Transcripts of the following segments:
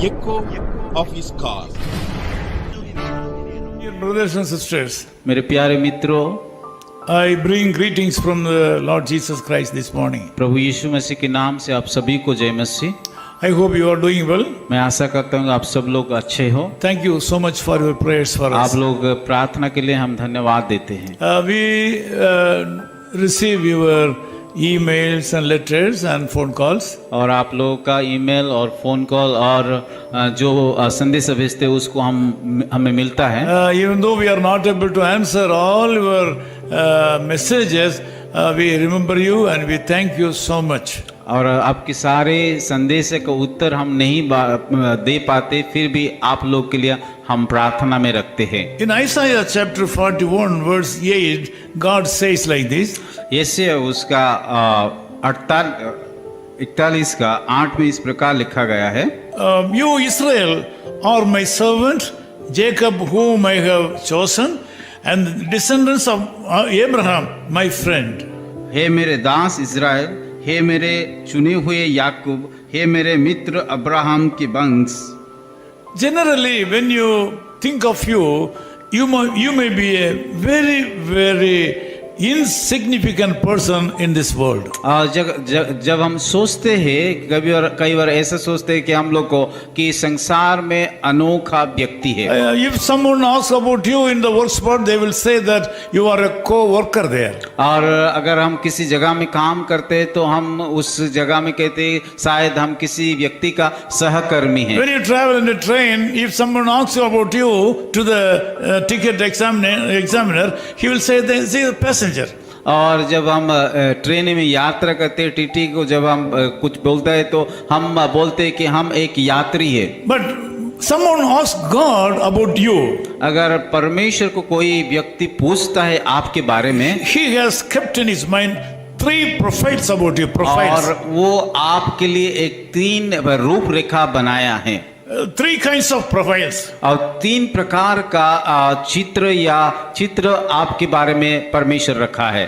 echo of his call. Dear brothers and sisters, मेरे प्यारे मित्रों, I bring greetings from the Lord Jesus Christ this morning. प्रभु यीशु मसीह के नाम से आप सभी को जय मसीह। I hope you are doing well. मैं आशा करता हूँ आप सब लोग अच्छे हो। Thank you so much for your prayers for us. आप लोग प्रार्थना के लिए हम धन्यवाद देते हैं। We receive your emails and letters and phone calls. और आप लोगों का ईमेल और फोन कॉल और जो संदेश भेजते हैं उसको हमें मिलता है। Even though we are not able to answer all your messages, we remember you and we thank you so much. और आपके सारे संदेश का उत्तर हम नहीं दे पाते, फिर भी आप लोग के लिए हम प्रार्थना में रखते हैं। In Isaiah chapter 41 verse 8, God says like this. यसे उसका 41 का 8 में इस प्रकार लिखा गया है, You Israel are my servant, Jacob whom I have chosen, and descendants of Abraham my friend. हे मेरे दास इज़राइल, हे मेरे चुने हुए याकूब, हे मेरे मित्र अब्राहम के वंश। Generally, when you think of you may be a very insignificant person in this world. जब हम सोचते हैं, कई बार ऐसा सोचते हैं कि हम लोग को कि संसार में अनोखा व्यक्ति है। If someone asks about you in the work spot, they will say that you are a co-worker there. और अगर हम किसी जगह में काम करते हैं तो हम उस जगह में कहते हैं शायद हम किसी व्यक्ति का सहकर्मी हैं। When you travel in a train, if someone asks you about you to the ticket examiner, he will say this is a passenger. और जब हम ट्रेन में यात्रा करते हैं, टीटी को जब हम कुछ बोलते हैं तो हम बोलते हैं कि हम एक यात्री है। But someone asks God about you. अगर परमेश्वर को कोई व्यक्ति पूछता है आपके बारे में, He has kept in his mind 3 profiles about you. Profiles. और वो आपके लिए एक 3 रूपरेखा बनाया है। 3 kinds of profiles. और 3 प्रकार का चित्र आपके बारे में परमेश्वर रखा है।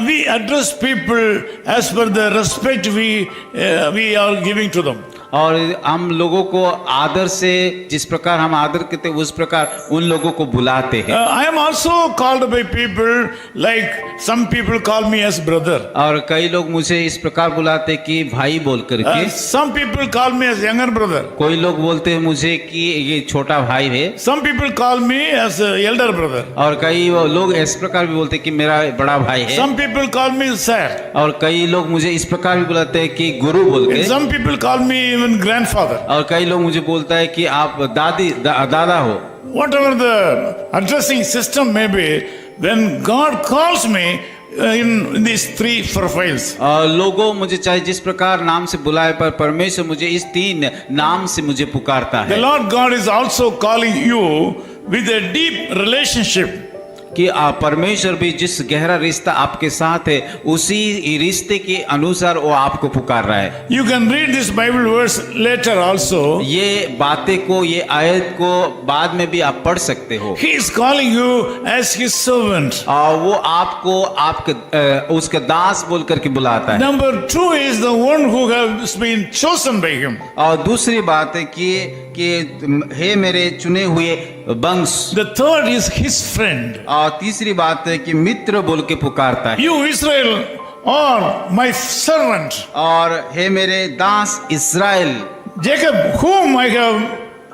We address people as per the respect we are giving to them. और हम लोगों को आदर से, जिस प्रकार हम आदर करते हैं उस प्रकार उन लोगों को बुलाते हैं। I am also called by people like some people call me as brother. और कई लोग मुझे इस प्रकार बुलाते कि भाई बोल करके। Some people call me as younger brother. कोई लोग बोलते हैं मुझे कि ये छोटा भाई है। Some people call me as elder brother. और कई लोग इस प्रकार भी बोलते हैं कि मेरा बड़ा भाई है। Some people call me sir. और कई लोग मुझे इस प्रकार भी बुलाते हैं कि गुरु बोल के। Some people call me even grandfather. और कई लोग मुझे बोलता है कि आप दादा हो। Whatever the addressing system may be, when God calls me in these 3 profiles. लोगों मुझे चाहे जिस प्रकार नाम से बुलाए, पर परमेश्वर मुझे इस 3 नाम से मुझे पुकारता The है। Lord God is also calling you with a deep relationship. कि परमेश्वर भी जिस गहरा रिश्ता आपके साथ है उसी रिश्ते के अनुसार वो आपको पुकार रहा है। You can read this Bible verse later also. ये बातें को, ये आयत को बाद में भी आप पढ़ सकते हो। He is calling you as his servant. वो आपको आपके उसका दास बोल करके बुलाता है। Number 2 is the one who has been chosen by him. और दूसरी बात है कि हे मेरे चुने हुए वंश। The third is his friend. और तीसरी बात है कि मित्र बोल के पुकारता है। You Israel are my servant. और हे मेरे दास इस्राएल, Jacob whom I have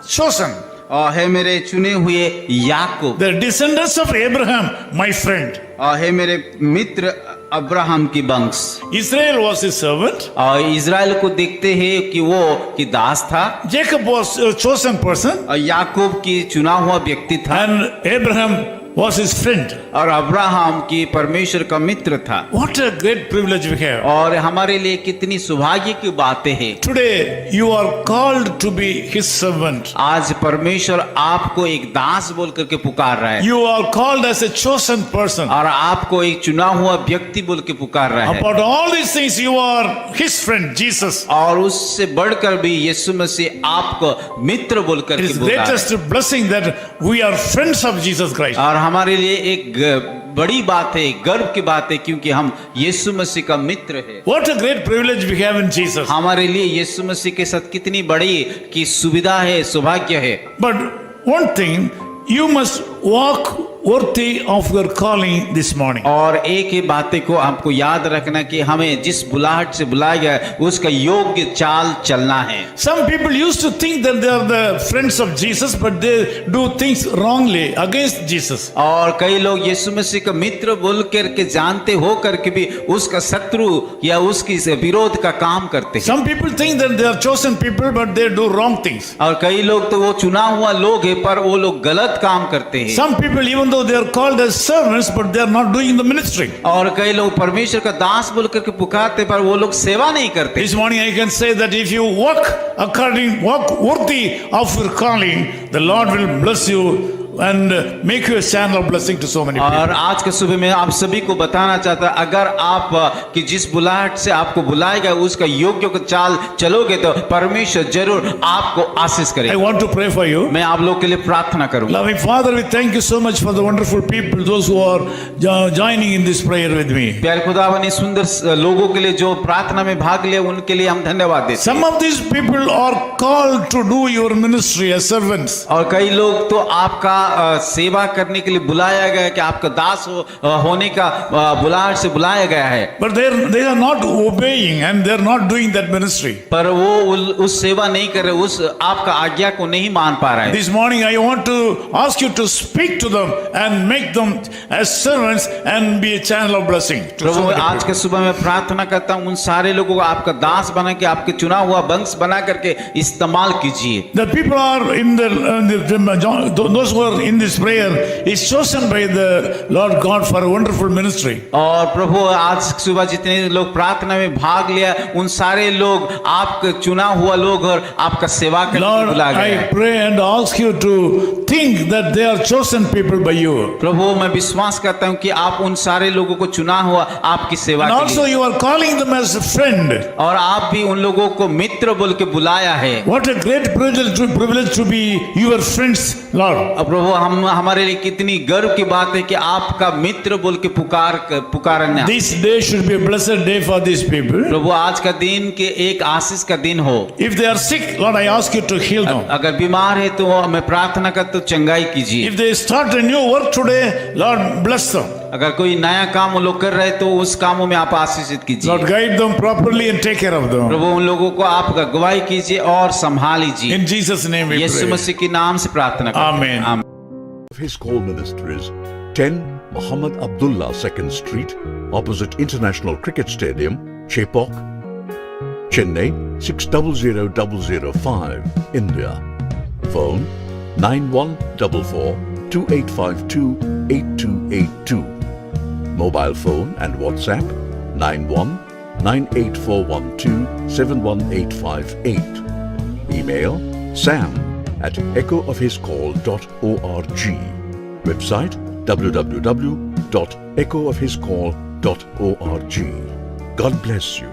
chosen. और हे मेरे चुने हुए याकूब, The descendants of Abraham my friend. और हे मेरे मित्र अब्राहम की वंश। Israel was his servant. और इज़राइल को देखते हैं कि वो कि दास था। Jacob was a chosen person. और याकूब की चुना हुआ व्यक्ति था। And Abraham was his friend. और अब्राहम की परमेश्वर का मित्र था। What a great privilege we have. और हमारे लिए कितनी सौभाग्य की बातें हैं। Today you are called to be his servant. आज परमेश्वर आपको एक दास बोल करके पुकार रहा है। You are called as a chosen person. और आपको एक चुना हुआ व्यक्ति बोल के पुकार रहा है। About all these things you are his friend Jesus. और उससे बढ़कर भी यीशु मसीह आपको मित्र बोल It करके is बुला रहा है। greatest blessing that we are friends of Jesus Christ. और हमारे लिए एक बड़ी बात है, गर्व की बात है, क्योंकि हम यीशु मसीह का मित्र है। What a great privilege we have in Jesus. हमारे लिए यीशु मसीह के साथ कितनी बड़ी की सुविधा है, सौभाग्य है। But one thing, you must walk worthy of your calling this morning. और एक ही बातें को आपको याद रखना कि हमें जिस बुलाहट से बुलाया गया है उसका योग्य चाल चलना है। Some people used to think that they are the friends of Jesus, but they do things wrongly against Jesus. और कई लोग यीशु मसीह का मित्र बोल करके जानते हो करके भी उसका शत्रु या उसकी विरोध का काम करते हैं। Some people think that they are chosen people, but they do wrong things. और कई लोग तो वो चुना हुआ लोग है पर वो लोग गलत काम करते हैं। Some people, even though they are called as servants, but they are not doing the ministry. और कई लोग परमेश्वर का दास बोल करके पुकारते पर वो लोग सेवा नहीं करते। This morning I can say that if you walk worthy of your calling, the Lord will bless you and make you a channel of blessing to so many people. और आज के सुबह में आप सभी को बताना चाहता अगर आप कि जिस बुलाहट से आपको बुलाएगा उसका योग्य को चाल चलोगे तो परमेश्वर जरूर आपको आशीष I करेगा। want to pray for you. मैं आप लोग के लिए प्रार्थना करूंगा। Loving Father, we thank you so much for the wonderful people, those who are joining in this prayer with me. प्यारे खुदावन इस सुंदर लोगों के लिए जो प्रार्थना में भाग लिया उनके लिए हम धन्यवाद देते हैं। Some of these people are called to do your ministry as servants. और कई लोग तो आपका सेवा करने के लिए बुलाया गया है कि आपका दास होने का बुलाहट से बुलाया गया है। But they are not obeying and they are not doing that ministry. पर वो उस सेवा नहीं कर रहे, उस आपका आज्ञा को नहीं मान पा रहा है। This morning I want to ask you to speak to them and make them as servants and be a channel of blessing. प्रभु आज के सुबह में प्रार्थना करता हूँ उन सारे लोगों को आपका दास बना के आपके चुना हुआ वंश बना करके इस्तेमाल कीजिए। The people are those who are in this prayer is chosen by the Lord God for a wonderful ministry. और प्रभु आज सुबह जितने लोग प्रार्थना में भाग लिया उन सारे लोग आपका चुना हुआ लोग और आपका सेवा करने के लिए Lord, बुलाया गया I है। pray and ask you to think that they are chosen people by you. प्रभु मैं विश्वास करता हूँ कि आप उन सारे लोगों को चुना हुआ आपकी सेवा And के also लिए you are calling them as a friend. और आप भी उन लोगों को मित्र बोल के बुलाया है। What a great privilege to be your friends, Lord. और प्रभु हमारे लिए कितनी गर्व की बात है कि आपका मित्र बोल के पुकारना। This day should be a blessed day for these people. प्रभु आज का दिन के एक आशीष का दिन हो। If they are sick, Lord, I ask you to heal them. अगर बीमार है तो मैं प्रार्थना करता हूँ चंगाई कीजिए। If they start a new work today, Lord, bless them. अगर कोई नया काम वो लोग कर रहे तो उस कामों में आप आशीषित कीजिए। Lord, guide them properly and take care of them. प्रभु उन लोगों को आप अगुवाई कीजिए और संभाल लीजिए। In Jesus' name we Yeshu pray. मसीह के नाम से प्रार्थना करते हैं। Amen. His call ministries 10 Muhammad Abdullah 2nd Street, opposite International Cricket Stadium, Chepauk, Chennai 600005, India. Phone 9144-2852-8282. Mobile phone and WhatsApp 91-98412-71858. Email sam@echoofhiscall.org. Website www.echoofhiscall.org. God bless you.